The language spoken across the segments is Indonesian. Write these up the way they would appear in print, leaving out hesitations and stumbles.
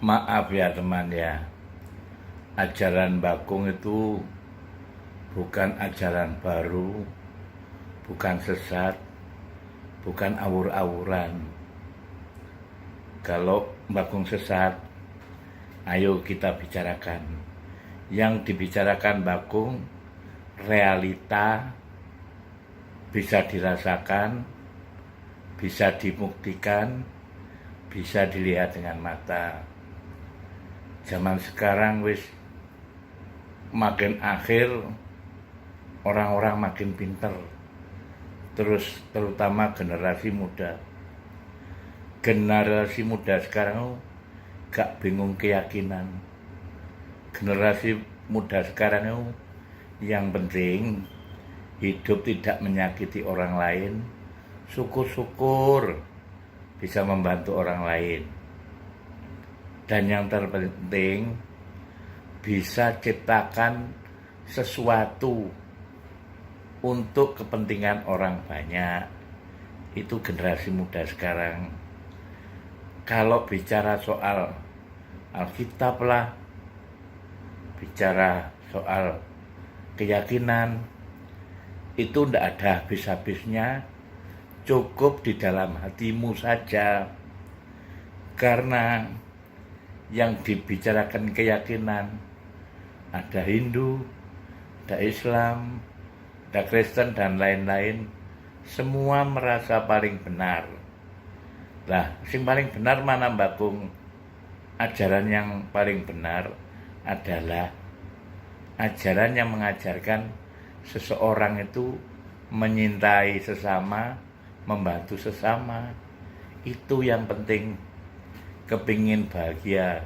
Maaf ya teman ya, ajaran Bakung itu bukan ajaran baru, bukan sesat, bukan awur-awuran. Kalau Bakung sesat, ayo kita bicarakan. Yang dibicarakan Bakung, realita bisa dirasakan, bisa dibuktikan, bisa dilihat dengan mata. Zaman sekarang wis makin akhir, orang-orang makin pinter, terus terutama generasi muda. Generasi muda sekarang gak bingung keyakinan. Generasi muda sekarang yang penting hidup tidak menyakiti orang lain, syukur-syukur bisa membantu orang lain. Dan yang terpenting bisa ciptakan sesuatu untuk kepentingan orang banyak. Itu generasi muda sekarang. Kalau bicara soal Alkitab lah, bicara soal keyakinan, itu tidak ada habis-habisnya, cukup di dalam hatimu saja. Karena yang dibicarakan keyakinan, ada Hindu, ada Islam, ada Kristen, dan lain-lain, semua merasa paling benar. Lah, yang paling benar mana Bakung? Ajaran yang paling benar adalah ajaran yang mengajarkan seseorang itu menyintai sesama, membantu sesama. Itu yang penting. Kepingin bahagia,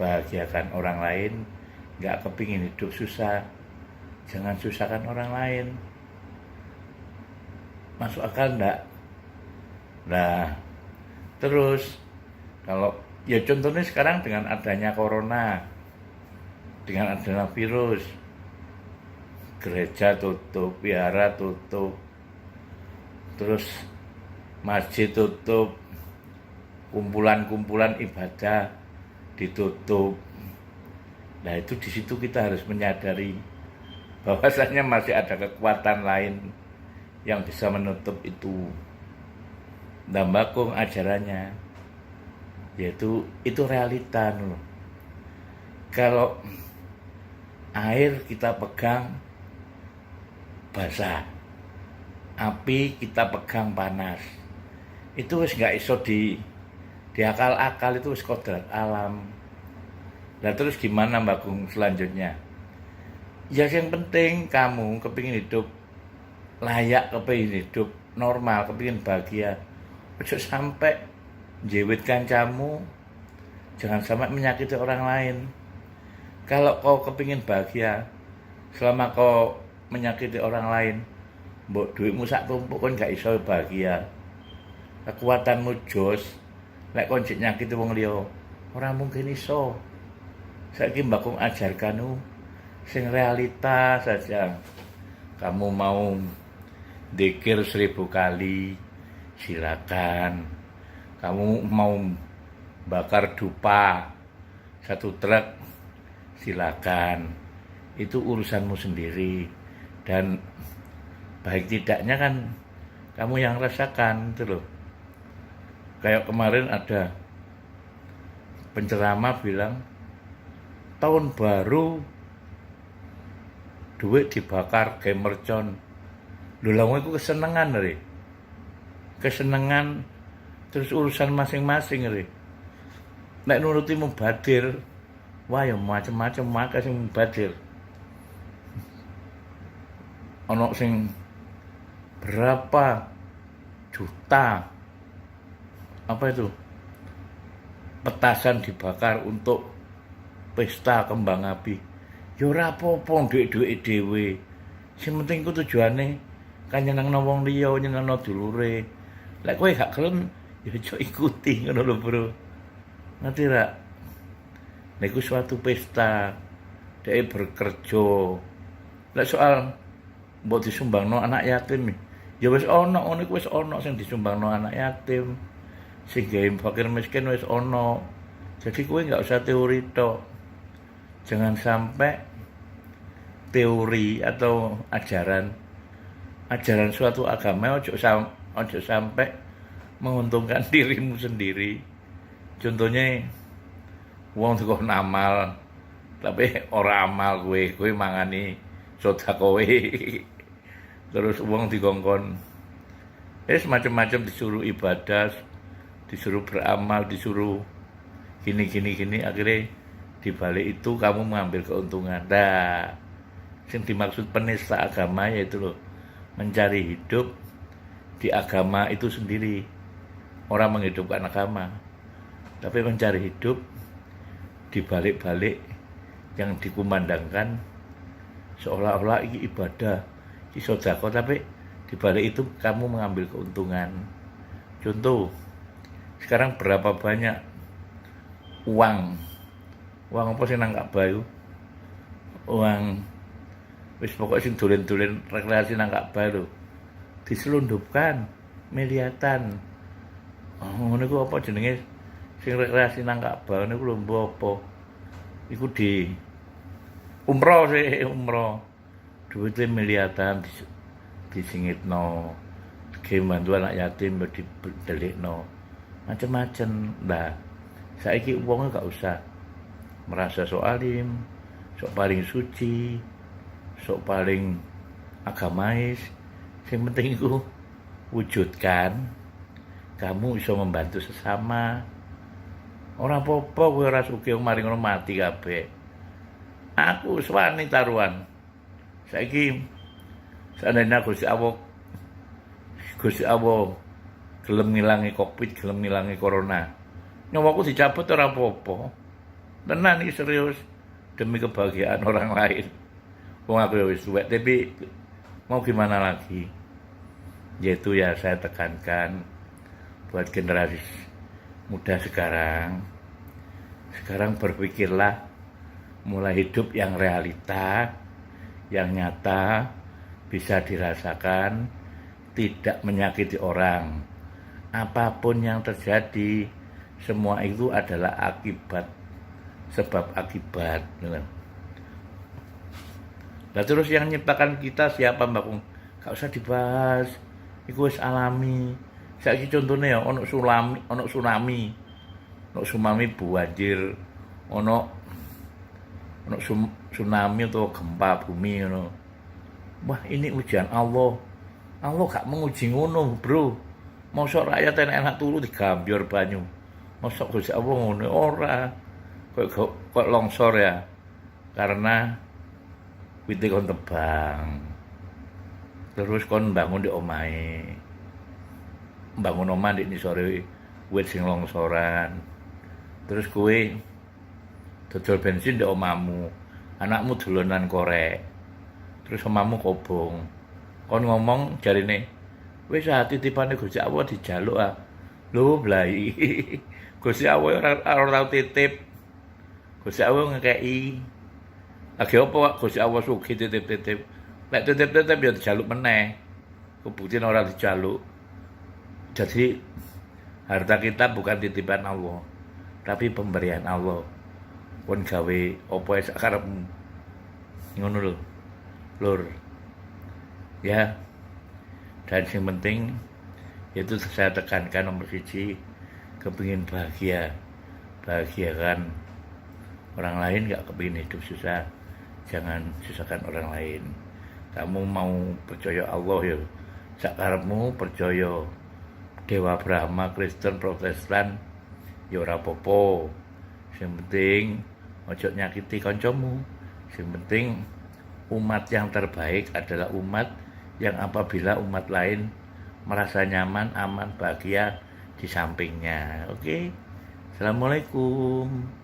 bahagiakan orang lain. Gak kepingin hidup susah, jangan susahkan orang lain. Masuk akal enggak? Nah, terus kalau ya contohnya sekarang dengan adanya corona, dengan adanya virus, gereja tutup, wihara tutup, terus masjid tutup, kumpulan-kumpulan ibadah ditutup. Nah, itu di situ kita harus menyadari bahwasanya masih ada kekuatan lain yang bisa menutup itu. Dan Bakung ajarannya yaitu itu realita loh. Kalau air kita pegang basah, api kita pegang panas, itu wis gak iso di akal-akal, itu wis kodrat alam. Nah terus gimana Bakung selanjutnya? Ya yang penting kamu kepingin hidup layak, kepingin hidup normal, kepingin bahagia, ojo sampai jewit kancamu, jangan sampai menyakiti orang lain. Kalau kau kepingin bahagia, selama kau menyakiti orang lain, mbok duitmu sak tumpuk kan gak iso bahagia. Kekuatanmu jos, lek kon jek nyakiti wong liya, ora mungkin iso. Saiki Bakung ajarkanmu sing realita saja. Kamu mau dzikir 1000 kali, silakan. Kamu mau bakar dupa 1 truk, silakan. Itu urusanmu sendiri. Dan baik tidaknya kan kamu yang rasakan itu loh. Kayak kemarin ada penceramah bilang, tahun baru duit dibakar kayak mercon. Lho lha iku kesenengan re. Kesenengan terus urusan masing-masing re. Nek nuruti mubadir, wah ya macam-macam maka sing mubadir. Ono sing berapa juta apa itu petasan dibakar untuk pesta kembang api. Ya ora apa-apa dhuwit-dhuwit dhewe. Sing penting ku tujuane kan nyenengno wong liya, nyenengno dulure. Lek kowe gak gelem ya aja ikuti ngono lho, Bro. Ngerti ra? Niku suatu pesta, dhek bekerja. Lek soal mbok disumbangno anak yatim, ya wis ana ngono sing disumbangno anak yatim. Sing gawe fakir miskin wis ana. Jadi kowe nggak usah teori tok. Jangan sampai teori atau ajaran suatu agama ojo sampai menguntungkan dirimu sendiri. Contohnya wong dikon amal tapi ora amal kowe mangani sedekah terus wong dikongkon macam-macam disuruh ibadah, disuruh beramal, disuruh gini akhirnya dibalik itu kamu mengambil keuntungan. Nah, yang dimaksud penista agama yaitu loh mencari hidup di agama itu sendiri. Orang menghidupkan agama, tapi mencari hidup di balik-balik yang dikumandangkan seolah-olah ini ibadah, ini sedekah, tapi di balik itu kamu mengambil keuntungan. Contoh, sekarang berapa banyak uang apa sih nang Ka'bah itu? Uang wis pokoknya sing dolen-dolen rekreasi nang Ka'bah lho. Diselundupkan miliatan. Oh, niku apa jenenge sing rekreasi nang Ka'bah niku lho apa? Iku di umroh. Duitnya miliatan disingitno. Game bantu anak yatim didelikno. Macem-macem. Nah, saiki wong gak usah merasa sok alim, sok paling suci, sok paling agamais. Yang penting itu wujudkan kamu bisa membantu sesama. Orang apa-apa kowe ora sugih mari ngono mati kabeh. Aku wani taruhan. Saiki seandainya Gusti Allah gelem ngilangi Covid, gelem ngilangi corona. Nyawaku dicabut ora apa-apa. Tenan iki serius demi kebahagiaan orang lain. Wong aku ya wis tuwek, tapi mau gimana lagi? Yaitu ya saya tekankan buat generasi muda sekarang berpikirlah mulai hidup yang realita, yang nyata, bisa dirasakan, tidak menyakiti orang. Apapun yang terjadi, semua itu adalah akibat, sebab akibat. Nah terus yang nyiptakan kita siapa Mbak Kung? Gak usah dibahas, itu wis alami. Saiki contohnya ya, ono tsunami banjir, ono tsunami atau gempa bumi ngono. Wah, ini ujian Allah. Allah gak menguji ngono, Bro. Mosok rakyat enak turu digambior banyu. Mosok Gusti Allah ngono ora. Kok longsor ya. Karena wite kon tebang. Terus kon bangun di omahe. Bangun omah di sore wit sing longsoran. Terus kowe dodol bensin di omahmu. Anakmu dolonan korek. Terus omahmu kobong. Kon ngomong jarine, wis titipane Gusti Allah dijaluk ah. Lho blai. Gusti Allah ora tau titip. Gusti Allah ngekeki. Lagi apa Gusti Allah sugih titip-titip. Lek titip-titip ya dijaluk meneh. Kebuktian ora dijaluk. Jadi harta kita bukan titipan Allah, tapi pemberian Allah. Pun gawe apa sak karepmu. Ngono lho. Lur. Ya. Dan yang penting itu saya tekankan nomor 1, kepingin bahagia. Bahagiakan orang lain, gak kepingin hidup susah. Jangan susahkan orang lain. Kamu mau percaya Allah ya, sak karepmu percaya Dewa Brahma, Kristen, Protestan, ya ora apa-apa. Yang penting ojo nyakiti kancamu. Yang penting umat yang terbaik adalah umat yang apabila umat lain merasa nyaman, aman, bahagia di sampingnya. Oke. Assalamualaikum.